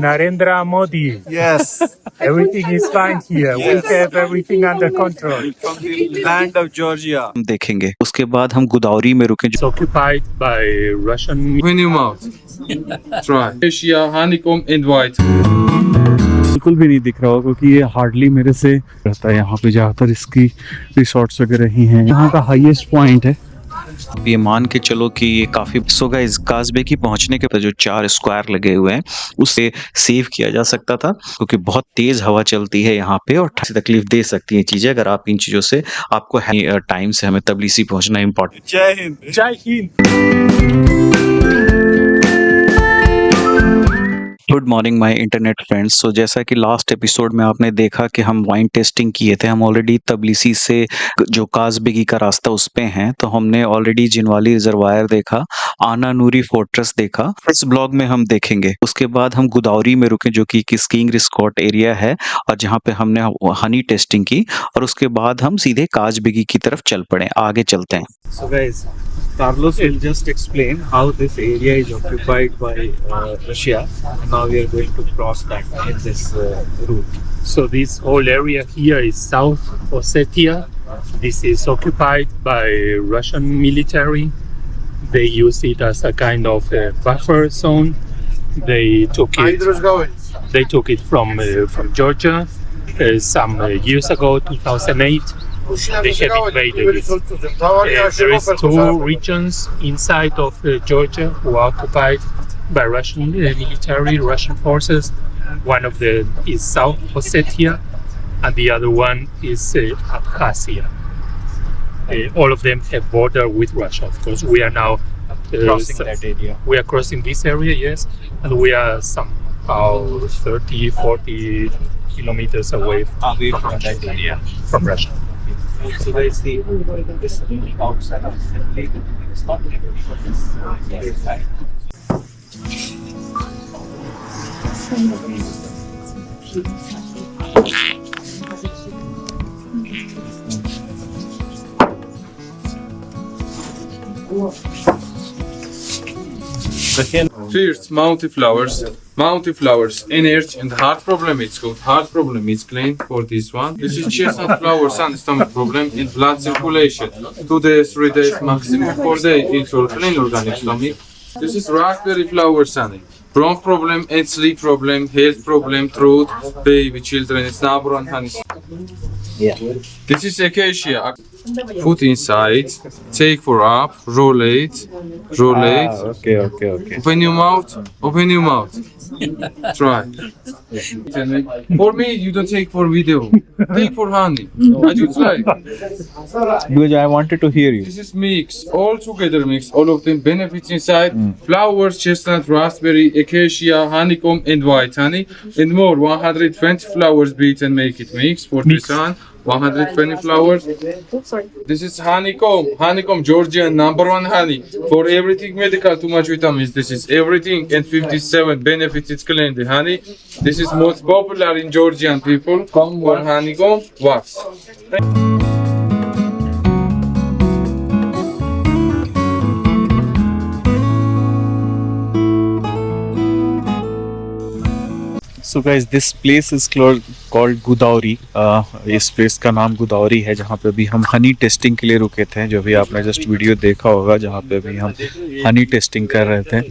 Narendra Modi. Yes. Everything is fine here. Yes. We have everything under control. From the land of Georgia. हम देखेंगे। उसके बाद हम गुदावरी में रुके It's occupied by Russian. When you mouth, try. Asia, honeycomb and white. बिल्कुल भी नहीं दिख रहा होगा क्योंकि ये हार्डली मेरे से रहता है। यहाँ पे ज़्यादातर इसकी रिसोर्ट्स वगैरह ही हैं। यहाँ का हाईएस्ट पॉइंट है। ये मान के चलो कि ये काफी सो गाइस कास्बे की पहुंचने के बाद जो 4 स्क्वायर लगे हुए हैं उससे सेव किया जा सकता था क्योंकि बहुत तेज हवा चलती है यहाँ पे और तकलीफ दे सकती है चीजें। अगर आप इन चीजों से आपको टाइम से हमें तबलीसी पहुंचना इम्पोर्टेंट। जय हिंद। Jai Hind. Good morning my internet friends. So जैसा कि लास्ट एपिसोड में आपने देखा कि हम वाइन टेस्टिंग किए थे, हम ऑलरेडी तबलीसी से जो काजबेगी का रास्ता उस पे हैं, तो हमने ऑलरेडी जिनवाली रिजर्वायर देखा, आना नूरी फोर्ट्रेस देखा, इस ब्लॉग में हम देखेंगे। उसके बाद हम गुदावरी में रुके जो कि स्कीइंग रिसॉर्ट एरिया है और जहाँ पे हमने हनी टेस्टिंग की और उसके बाद हम सीधे काजबेगी की तरफ चल पड़े। आगे चलते हैं। So guys, Carlos will just explain how this area is occupied by Russia. Now we are going to cross that in this route. So this whole area here is South Ossetia. This is occupied by Russian military. They use it as a kind of buffer zone. They took it from Georgia some years ago, 2008. They have invaded it. There is 2 regions inside of Georgia who are occupied by Russian military, Russian forces. One of them is South Ossetia and the other one is Abkhazia. All of them have border with Russia. Of course, we are now Crossing that area. We are crossing this area, yes, and we are somehow 30-40 kilometers away from that area. from Russia. So guys, see this outside of the lake. It's not inside. First, mountain flowers. Mountain flowers, energy and heart problem. It's good. Heart problem is clean for this one. This is chestnut flowers and stomach problem in blood circulation. 2 days, 3 days, maximum 4 days. It's all clean organic stomach. This is raspberry flowers, honey. Bronch problem, and sleep problem, health problem, throat, baby, children, snabber and honey. Yeah. This is acacia. Put inside, take for up, roll it. Okay. Open your mouth, open your mouth. Try. For me, you don't take for video. Take for honey. I do try. Because I wanted to hear you. This is mix, all together mix. All of them benefits inside. Flowers, chestnut, raspberry, acacia, honeycomb, and white honey. And more, 120 flowers beat and make it mix for this one. 120 flowers. This is honeycomb. Honeycomb, Georgian #1 honey. For everything medical, too much vitamins. This is everything and 57 benefits. It's clean. The honey. This is most popular in Georgian people. For honeycomb, wax. So guys, this place is called गुदावरी। इस place का नाम गुदावरी है जहाँ पे अभी हम Honey testing के लिए रुके थे, जो भी आपने जस्ट वीडियो देखा होगा जहाँ पे अभी हम हनी टेस्टिंग कर रहे थे।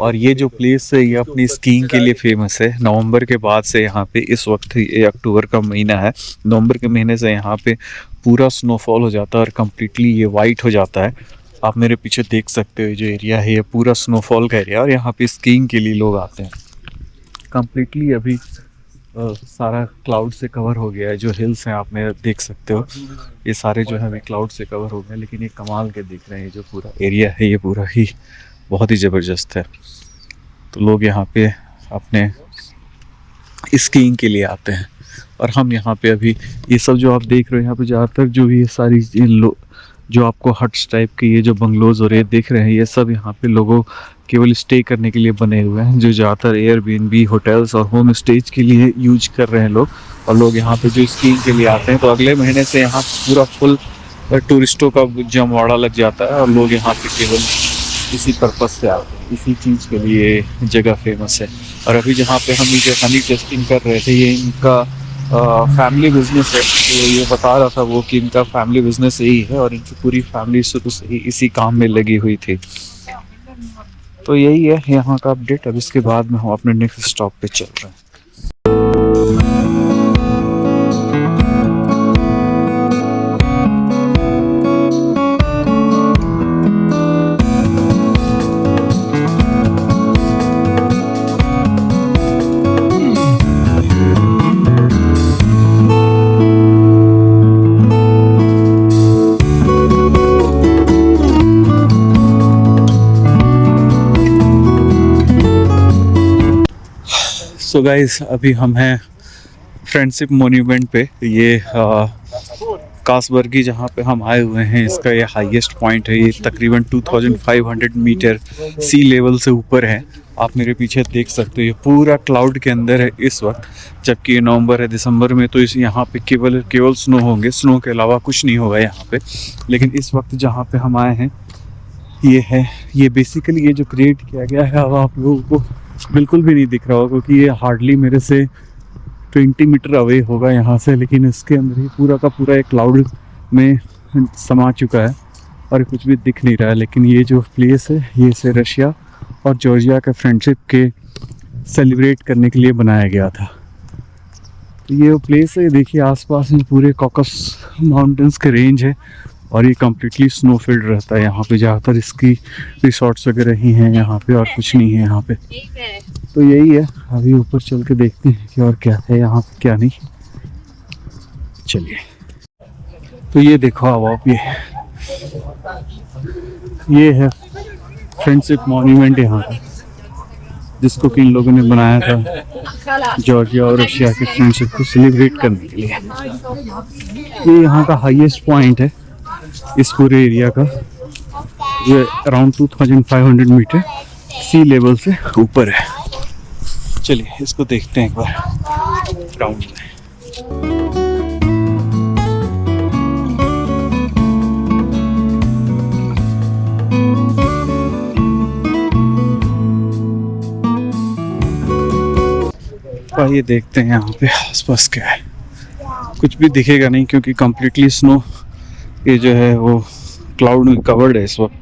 और ये जो प्लेस है ये अपनी स्कीइंग के लिए फेमस है। नवंबर के बाद से यहाँ पे, इस वक्त ये अक्टूबर का महीना है, नवंबर के महीने से यहाँ पे पूरा स्नोफॉल हो जाता है और कम्प्लीटली ये वाइट हो जाता है। आप मेरे पीछे देख सकते हो जो एरिया है ये पूरा स्नोफॉल का एरिया और यहाँ पे स्कीइंग के लिए लोग आते हैं। कम्प्लीटली अभी सारा क्लाउड से कवर हो गया है। जो हिल्स हैं आप मेरे देख सकते हो ये सारे जो है अभी क्लाउड से कवर हो गए, लेकिन ये कमाल के दिख रहे हैं। जो पूरा एरिया है ये पूरा ही बहुत ही ज़बरदस्त है। तो लोग यहाँ पे अपने स्कीइंग के लिए आते हैं और हम यहाँ पे अभी ये सब जो आप देख रहे हो यहाँ पे ज़्यादातर जो भी ये सारी जो आपको हट्स टाइप के ये जो बंगलोज और ये देख रहे हैं ये सब यहाँ पे लोगों केवल स्टे करने के लिए बने हुए हैं, जो ज़्यादातर एयरबीएनबी, होटल्स और होम स्टेज के लिए यूज कर रहे हैं लोग। और लोग यहाँ पे जो स्कीइंग के लिए आते हैं तो अगले महीने से यहाँ पूरा फुल टूरिस्टों का जमवाड़ा लग जाता है और लोग यहाँ पे केवल इसी पर्पज़ से आते हैं, इसी चीज़ के लिए जगह फेमस है। और अभी जहाँ पे हम ये हनी टेस्टिंग कर रहे थे ये इनका फैमिली बिजनेस है। तो ये बता रहा था वो कि इनका फैमिली बिजनेस यही है और इनकी पूरी फैमिली शुरू से ही इसी काम में लगी हुई थी। तो यही है यहाँ का अपडेट। अब इसके बाद में हम अपने नेक्स्ट स्टॉप पे चल रहे हैं। सो गाइस अभी हम हैं फ्रेंडशिप मोन्यूमेंट पे। ये कासबर्गी जहाँ पे हम आए हुए हैं इसका ये हाईएस्ट पॉइंट है। ये तकरीबन 2500 मीटर सी लेवल से ऊपर है। आप मेरे पीछे देख सकते हो ये पूरा क्लाउड के अंदर है इस वक्त, जबकि ये नवंबर है। दिसंबर में तो इस यहाँ पे केवल स्नो होंगे, स्नो के अलावा कुछ नहीं होगा यहाँ पे। लेकिन इस वक्त जहाँ पे हम आए हैं ये है, ये बेसिकली ये जो क्रिएट किया गया है अब आप लोगों को बिल्कुल भी नहीं दिख रहा होगा क्योंकि ये हार्डली मेरे से 20 मीटर अवे होगा यहाँ से। लेकिन इसके अंदर ही पूरा का पूरा एक क्लाउड में समा चुका है और कुछ भी दिख नहीं रहा है। लेकिन ये जो प्लेस है ये से रशिया और जॉर्जिया के फ्रेंडशिप के सेलिब्रेट करने के लिए बनाया गया था। तो ये वो प्लेस है, देखिए आसपास में पूरे कॉकस माउंटेन्स के रेंज है और ये कम्प्लीटली स्नोफील्ड रहता है यहाँ पे। ज़्यादातर इसकी रिसोर्ट्स वगैरह ही हैं यहाँ पे और कुछ नहीं है यहाँ पे। तो यही है, अभी ऊपर चल के देखते हैं कि और क्या है यहाँ पे क्या नहीं। चलिए, तो ये देखो अब आप ये है फ्रेंडशिप मॉन्यूमेंट यहाँ का, जिसको कि इन लोगों ने बनाया था जॉर्जिया और रशिया के फ्रेंडशिप को सेलिब्रेट करने के लिए। ये यहाँ का हाईएस्ट पॉइंट है इस पूरे एरिया का, जो अराउंड 2500 मीटर सी लेवल से ऊपर है। चलिए इसको देखते हैं एक बार ग्राउंड में। ये देखते हैं यहाँ पे आसपास क्या है। कुछ भी दिखेगा नहीं क्योंकि कंप्लीटली स्नो ये जो है वो क्लाउड में कवर्ड है इस वक्त।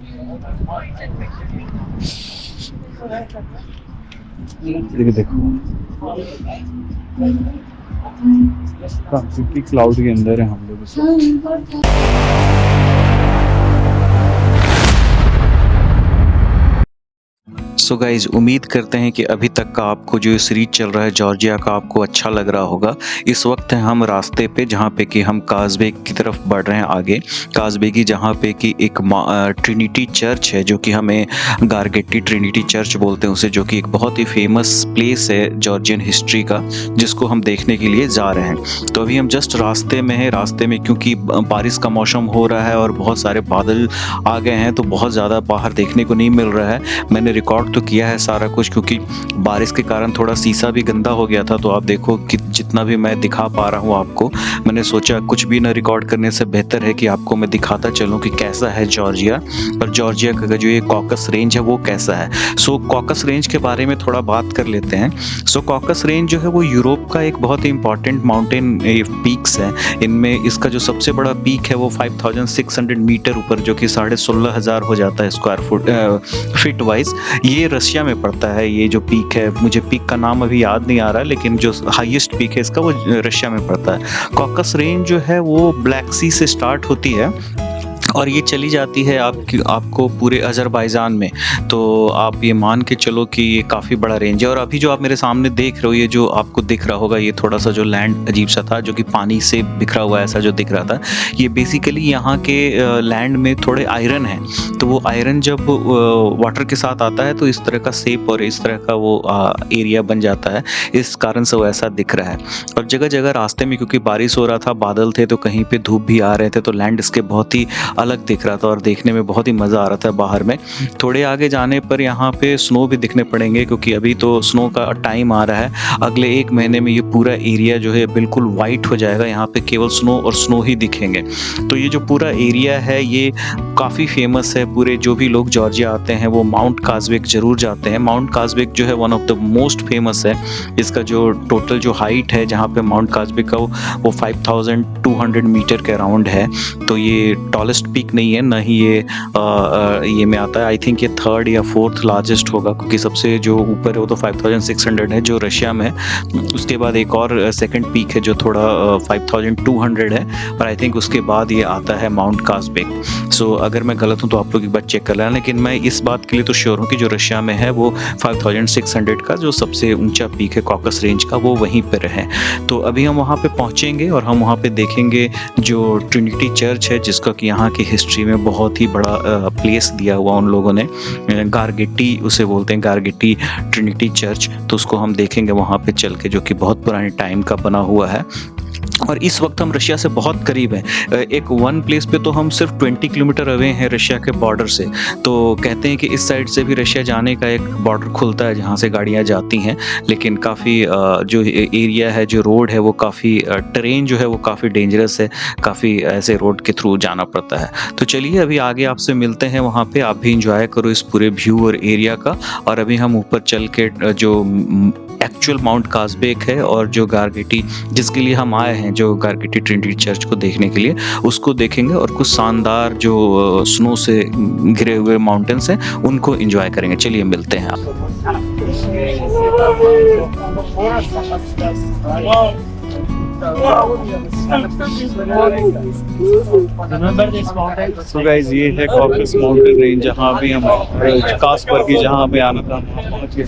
देखो कंप्लीटली क्लाउड के अंदर है हम लोग। सो गाइज उम्मीद करते हैं कि अभी तक का आपको जो सीरीज चल रहा है जॉर्जिया का आपको अच्छा लग रहा होगा। इस वक्त है हम रास्ते पे जहाँ पे कि हम काजबेग की तरफ बढ़ रहे हैं आगे। काजबेगी जहाँ पे कि एक ट्रिनिटी चर्च है जो कि हमें गारगेटी ट्रिनिटी चर्च बोलते हैं उसे, जो कि एक बहुत ही फेमस प्लेस है जॉर्जियन हिस्ट्री का, जिसको हम देखने के लिए जा रहे हैं। तो अभी हम जस्ट रास्ते में हैं। रास्ते में क्योंकि बारिश का मौसम हो रहा है और बहुत सारे बादल आ गए हैं तो बहुत ज़्यादा बाहर देखने को नहीं मिल रहा है। मैंने रिकॉर्ड तो किया है सारा कुछ, क्योंकि बारिश के कारण थोड़ा शीशा भी गंदा हो गया था। तो आप देखो कि जितना भी मैं दिखा पा रहा हूँ आपको, मैंने सोचा कुछ भी ना रिकॉर्ड करने से बेहतर है कि आपको मैं दिखाता चलूँ कि कैसा है जॉर्जिया, और जॉर्जिया का जो ये कॉकस रेंज है वो कैसा है। सो कॉकस रेंज के बारे में थोड़ा बात कर लेते हैं। सो कॉकस रेंज जो है वो यूरोप का एक बहुत ही इंपॉर्टेंट माउंटेन पीक्स है। इनमें इसका जो सबसे बड़ा पीक है वो 5600 मीटर ऊपर, जो कि 16,500 हो जाता है स्क्वायर फीट वाइज। ये रशिया में पड़ता है। ये जो पीक है, मुझे पीक का नाम अभी याद नहीं आ रहा है, लेकिन जो हाईएस्ट पीक है इसका वो रशिया में पड़ता है। कॉकस रेंज जो है वो ब्लैक सी से स्टार्ट होती है और ये चली जाती है आपको पूरे अजरबैजान में। तो आप ये मान के चलो कि ये काफ़ी बड़ा रेंज है। और अभी जो आप मेरे सामने देख रहे हो, ये जो आपको दिख रहा होगा, ये थोड़ा सा जो लैंड अजीब सा था जो कि पानी से बिखरा हुआ ऐसा जो दिख रहा था, ये बेसिकली यहाँ के लैंड में थोड़े आयरन है। तो वो आयरन जब वाटर के साथ आता है तो इस तरह का शेप और इस तरह का वो एरिया बन जाता है। इस कारण से वो ऐसा दिख रहा है। और जगह जगह रास्ते में क्योंकि बारिश हो रहा था, बादल थे, तो कहीं पे धूप भी आ रहे थे, तो लैंड इसके बहुत ही अलग दिख रहा था और देखने में बहुत ही मज़ा आ रहा था बाहर में। थोड़े आगे जाने पर यहाँ पे स्नो भी दिखने पड़ेंगे, क्योंकि अभी तो स्नो का टाइम आ रहा है। अगले 1 महीने में ये पूरा एरिया जो है बिल्कुल वाइट हो जाएगा, यहाँ पे केवल स्नो और स्नो ही दिखेंगे। तो ये जो पूरा एरिया है ये काफ़ी फेमस है। पूरे जो भी लोग जॉर्जिया आते हैं वो माउंट काजबेक ज़रूर जाते हैं। माउंट काजबेक जो है one of the most famous है। इसका जो टोटल जो हाइट है जहाँ पे माउंट काजबेक का वो 5200 मीटर के अराउंड है। तो ये टॉलेस्ट पीक नहीं है, ना ही ये में आता है। आई थिंक ये 3rd या 4th लार्जेस्ट होगा, क्योंकि सबसे जो ऊपर है वो तो 5600 है जो रशिया में है। उसके बाद एक और सेकंड पीक है जो थोड़ा 5200 है, और आई थिंक उसके बाद ये आता है माउंट काजबेक। सो अगर मैं गलत हूँ तो आप लोग एक बार चेक कर लेना, लेकिन मैं इस बात के लिए तो श्योर हूँ कि जो रशिया में है वो 5600 का जो सबसे ऊंचा पीक है कॉकस रेंज का, वो वहीं पर है। तो अभी हम वहाँ पे पहुँचेंगे और हम वहाँ पे देखेंगे जो ट्रिनिटी चर्च है, जिसका कि यहाँ की हिस्ट्री में बहुत ही बड़ा प्लेस दिया हुआ उन लोगों ने। गारगेटी उसे बोलते हैं, गारगेटी ट्रिनिटी चर्च। तो उसको हम देखेंगे वहाँ पे चल के, जो कि बहुत पुराने टाइम का बना हुआ है। और इस वक्त हम रशिया से बहुत करीब हैं। एक वन प्लेस पे तो हम सिर्फ 20 किलोमीटर अवे हैं रशिया के बॉर्डर से। तो कहते हैं कि इस साइड से भी रशिया जाने का एक बॉर्डर खुलता है जहाँ से गाड़ियाँ जाती हैं, लेकिन काफ़ी जो एरिया है, जो रोड है वो काफ़ी ट्रेन जो है वो काफ़ी डेंजरस है, काफ़ी ऐसे रोड के थ्रू जाना पड़ता है। तो चलिए अभी आगे आपसे मिलते हैं वहाँ पे। आप भी इंजॉय करो इस पूरे व्यू और एरिया का। और अभी हम ऊपर चल के जो एक्चुअल माउंट काजबेक है और जो गारगेटी जिसके लिए हम आए हैं, जो गारगेटी ट्रिनिटी चर्च को देखने के लिए, उसको देखेंगे और कुछ शानदार जो स्नो से घिरे हुए माउंटेन्स हैं उनको एंजॉय करेंगे। चलिए मिलते हैं आप। सो गाइस ये है कॉकस माउंटेन रेंज, जहाँ भी हम कास्बर्गी जहाँ हमें आना था वहाँ पहुँच गए।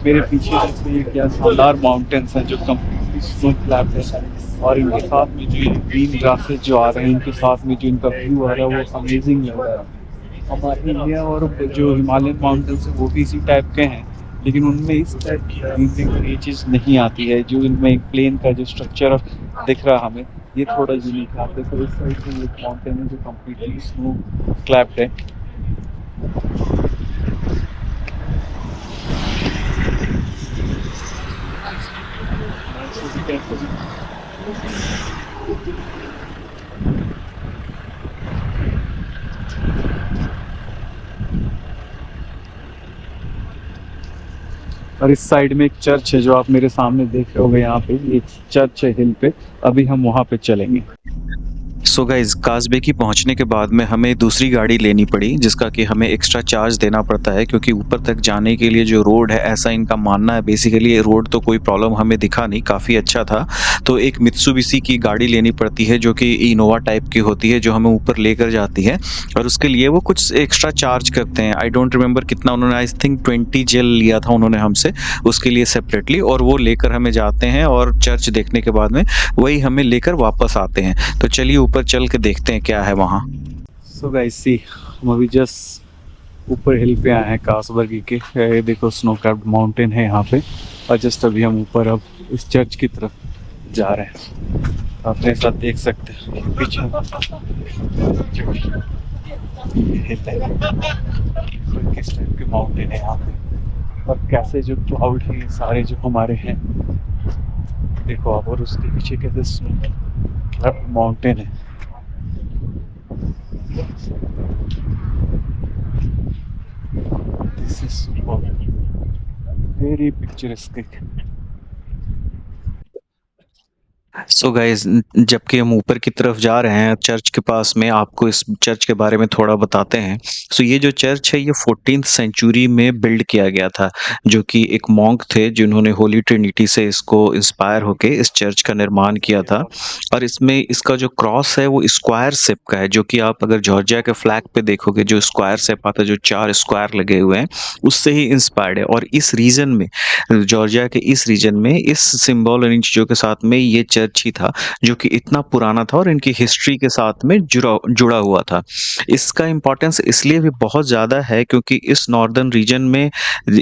मेरे पीछे ये क्या शानदार माउंटेन्स हैं जो कंप्लीटली स्नो क्लैप्ड है, और इनके साथ में जो ये ग्रीन ग्रासेस जो आ रहे हैं, इनके साथ में जो इनका व्यू आ रहा है वो अमेजिंग लग रहा है। हमारे इंडिया और जो हिमालयन माउंटेन्स हैं वो भी इसी टाइप के हैं, लेकिन उनमें इस टाइप की ये चीज़ नहीं आती है। जो इनमें एक प्लेन का जो स्ट्रक्चर दिख रहा है हमें, ये थोड़ा यूनिक है। आप देखो इस साइड में एक माउंटेन है जो कम्प्लीटली स्नो क्लैप्ड है। और इस साइड में एक चर्च है जो आप मेरे सामने देख रहे होगे, यहाँ पे एक चर्च है हिल पे। अभी हम वहाँ पे चलेंगे। सो गाइज काजबेकी पहुंचने के बाद में हमें दूसरी गाड़ी लेनी पड़ी, जिसका कि हमें एक्स्ट्रा चार्ज देना पड़ता है, क्योंकि ऊपर तक जाने के लिए जो रोड है, ऐसा इनका मानना है। बेसिकली रोड तो कोई प्रॉब्लम हमें दिखा नहीं, काफ़ी अच्छा था। तो एक मित्सुबिशी की गाड़ी लेनी पड़ती है जो कि इनोवा टाइप की होती है, जो हमें ऊपर लेकर जाती है, और उसके लिए वो कुछ एक्स्ट्रा चार्ज करते हैं। आई डोंट रिमेंबर कितना उन्होंने, आई थिंक 20 जेल लिया था उन्होंने हमसे उसके लिए सेपरेटली, और वो लेकर हमें जाते हैं और चर्च देखने के बाद में वही हमें लेकर वापस आते हैं। तो चलिए ऊपर चल के देखते हैं क्या है वहाँ। सो गाइस सी, हम अभी जस्ट ऊपर हिल पे आए हैं कास्बर्गी के। ये देखो स्नो कैप्ड माउंटेन है यहाँ पे, और जस्ट अभी हम ऊपर अब इस चर्च की तरफ जा रहे हैं। आप मेरे साथ देख सकते हैं पीछे किस टाइप के माउंटेन है यहाँ पे, और कैसे जो क्लाउड है सारे जो हमारे हैं देखो आप, और उसके पीछे कैसे स्नो कैप्ड माउंटेन है। This is super, very picturesque. So guys, जबकि हम ऊपर की तरफ जा रहे हैं चर्च के पास में, आपको इस चर्च के बारे में थोड़ा बताते हैं। सो ये जो चर्च है ये 14th सेंचुरी में बिल्ड किया गया था, जो कि एक मॉन्क थे जिन्होंने होली ट्रिनिटी से इसको इंस्पायर होके इस चर्च का निर्माण किया था। और इसमें इसका जो क्रॉस है वो स्क्वायर शेप का है, जो कि आप अगर जॉर्जिया के फ्लैग पे देखोगे जो स्क्वायर शेप आता है, जो 4 स्क्वायर लगे हुए हैं, उससे ही इंस्पायर्ड है। और इस रीजन में, जॉर्जिया के इस रीजन में, इस सिंबल और इन चीज़ों के साथ में ये चर्च ही था जो कि इतना पुराना था और इनकी हिस्ट्री के साथ में जुड़ा हुआ था। इसका इम्पोर्टेंस इसलिए भी बहुत ज़्यादा है क्योंकि इस नॉर्दर्न रीजन में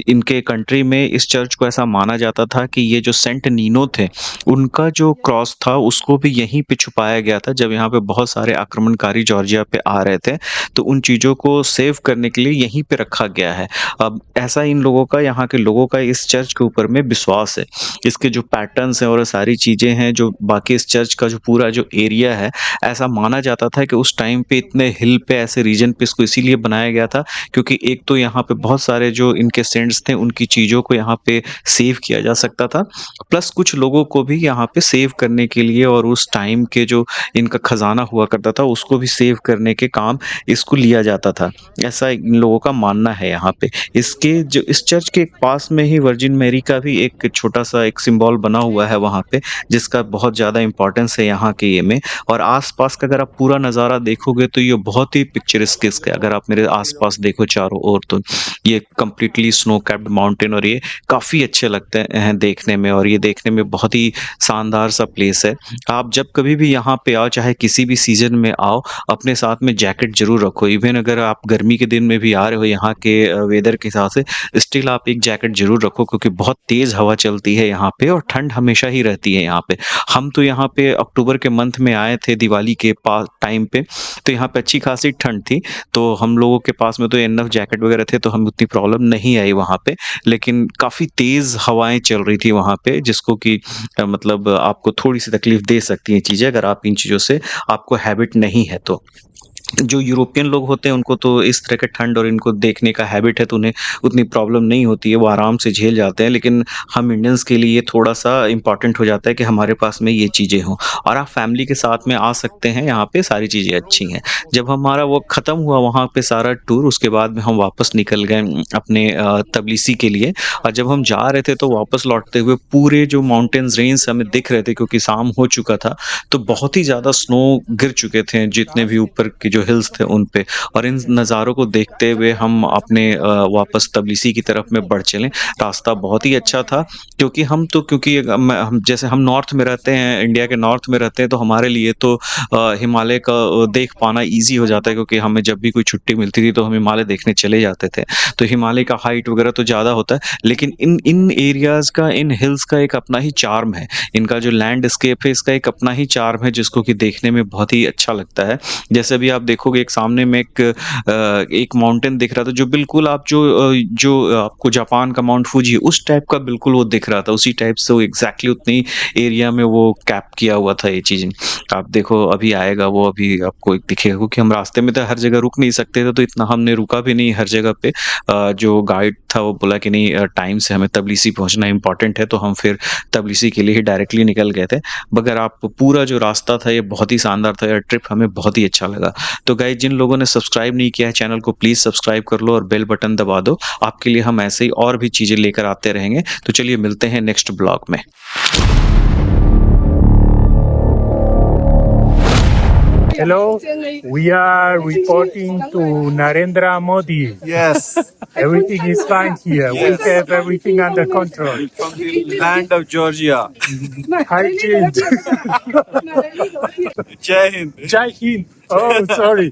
इनके कंट्री में इस चर्च को ऐसा माना जाता था कि ये जो सेंट नीनो थे उनका जो क्रॉस था उसको भी यहीं पे छुपाया गया था जब यहाँ पे बहुत सारे आक्रमणकारी जॉर्जिया पे आ रहे थे, तो उन चीज़ों को सेव करने के लिए यहीं पे रखा गया है। अब ऐसा इन लोगों का, यहाँ के लोगों का इस चर्च के ऊपर में विश्वास है। इसके जो पैटर्न्स हैं और सारी चीज़ें हैं, जो बाकी इस चर्च का जो पूरा जो एरिया है, ऐसा माना जाता था कि उस टाइम पे इतने हिल पे, ऐसे रीजन पे इसको इसीलिए बनाया गया था क्योंकि एक तो यहाँ पे बहुत सारे जो इनके सेंट्स थे उनकी चीज़ों को यहाँ पे सेव किया जा सकता था, प्लस कुछ लोगों को भी यहाँ पे सेव करने के लिए और उस टाइम के जो इनका खजाना हुआ करता था उसको भी सेव करने के काम इसको लिया जाता था। ऐसा इन लोगों का मानना है यहाँ पे। इसके जो इस चर्च के पास में ही वर्जिन मैरी का भी एक छोटा सा एक सिंबल बना हुआ है वहाँ पे, जिसका बहुत ज़्यादा इंपॉर्टेंस है यहाँ के ये में। और आसपास का अगर आप पूरा नज़ारा देखोगे तो ये बहुत ही पिक्चरिस्क है। अगर आप मेरे आसपास देखो चारों ओर तो ये कंप्लीटली स्नो कैप्ड माउंटेन और ये काफ़ी अच्छे लगते हैं देखने में, और ये देखने में बहुत ही शानदार सा प्लेस है। आप जब कभी भी यहाँ पे आओ, चाहे किसी भी सीजन में आओ, अपने साथ में जैकेट जरूर रखो। इवन अगर आप गर्मी के दिन में भी आ रहे हो यहाँ के वेदर के हिसाब से, स्टिल आप एक जैकेट जरूर रखो क्योंकि बहुत तेज़ हवा चलती है यहाँ पे और ठंड हमेशा ही रहती है यहाँ पे। हम तो यहाँ पे अक्टूबर के मंथ में आए थे दिवाली के पास टाइम पे, तो यहाँ पे अच्छी खासी ठंड थी, तो हम लोगों के पास में तो इनफ जैकेट वगैरह थे, तो हमें उतनी प्रॉब्लम नहीं आई वहाँ पे। लेकिन काफ़ी तेज़ हवाएं चल रही थी वहाँ पे, जिसको कि मतलब आपको थोड़ी सी तकलीफ दे सकती हैं चीज़ें अगर आप इन चीज़ों से आपको हैबिट नहीं है तो। जो यूरोपियन लोग होते हैं उनको तो इस तरह के ठंड और इनको देखने का हैबिट है, तो उन्हें उतनी प्रॉब्लम नहीं होती है, वो आराम से झेल जाते हैं। लेकिन हम इंडियंस के लिए ये थोड़ा-सा इम्पोर्टेंट हो जाता है कि हमारे पास में ये चीज़ें हों, और आप फैमिली के साथ में आ सकते हैं, यहाँ पे सारी चीज़ें अच्छी हैं। जब हमारा वो ख़त्म हुआ वहाँ पे सारा टूर, उसके बाद में हम वापस निकल गए अपने तबिलिसी के लिए, और जब हम जा रहे थे तो वापस लौटते हुए पूरे जो माउंटेन्स रेंज हमें दिख रहे थे क्योंकि शाम हो चुका था, तो बहुत ही ज़्यादा स्नो गिर चुके थे जितने भी ऊपर के जो हिल्स थे उन पे, और इन नज़ारों को देखते हुए हम अपने वापस तबिलिसी की तरफ में बढ़ चले। रास्ता बहुत ही अच्छा था क्योंकि हम जैसे हम नॉर्थ में रहते हैं, इंडिया के नॉर्थ में रहते हैं, तो हमारे लिए तो हिमालय का देख पाना ईज़ी हो जाता है क्योंकि हमें जब भी कोई छुट्टी मिलती थी तो हम हिमालय देखने चले जाते थे। तो हिमालय का हाइट वगैरह तो ज़्यादा होता है, लेकिन इन एरियाज़ का, इन हिल्स का एक अपना ही चार्म है। इनका जो लैंडस्केप है इसका एक अपना ही चार्म है जिसको कि देखने में बहुत ही अच्छा लगता है। जैसे अभी आप देखोगे एक सामने में एक माउंटेन दिख रहा था जो बिल्कुल आप जो आपको जापान का माउंट फूजी उस टाइप का बिल्कुल वो दिख रहा था, उसी टाइप से वो एग्जैक्टली उतनी एरिया में वो कैप किया हुआ था ये चीज़। आप देखो अभी आएगा वो, अभी आपको एक दिखेगा क्योंकि हम रास्ते में तो हर जगह रुक नहीं सकते थे, तो इतना हमने रुका भी नहीं हर जगह पे। जो गाइड था वो बोला कि नहीं टाइम से हमें तबिलिसी पहुंचना इंपॉर्टेंट है, तो हम फिर तबिलिसी के लिए ही डायरेक्टली निकल गए थे। मगर आप पूरा जो रास्ता था ये बहुत ही शानदार था, ये ट्रिप हमें बहुत ही अच्छा लगा। तो गाइस, जिन लोगों ने सब्सक्राइब नहीं किया है चैनल को प्लीज़ सब्सक्राइब कर लो और बेल बटन दबा दो। आपके लिए हम ऐसे ही और भी चीज़ें लेकर आते रहेंगे। तो चलिए मिलते हैं नेक्स्ट ब्लॉग में। Hello, we are reporting to Narendra Modi. Yes, Everything is fine here. We have everything under control. from the land of Georgia. Hi, Hind. Jai Hind. Jai Hind. Oh, sorry.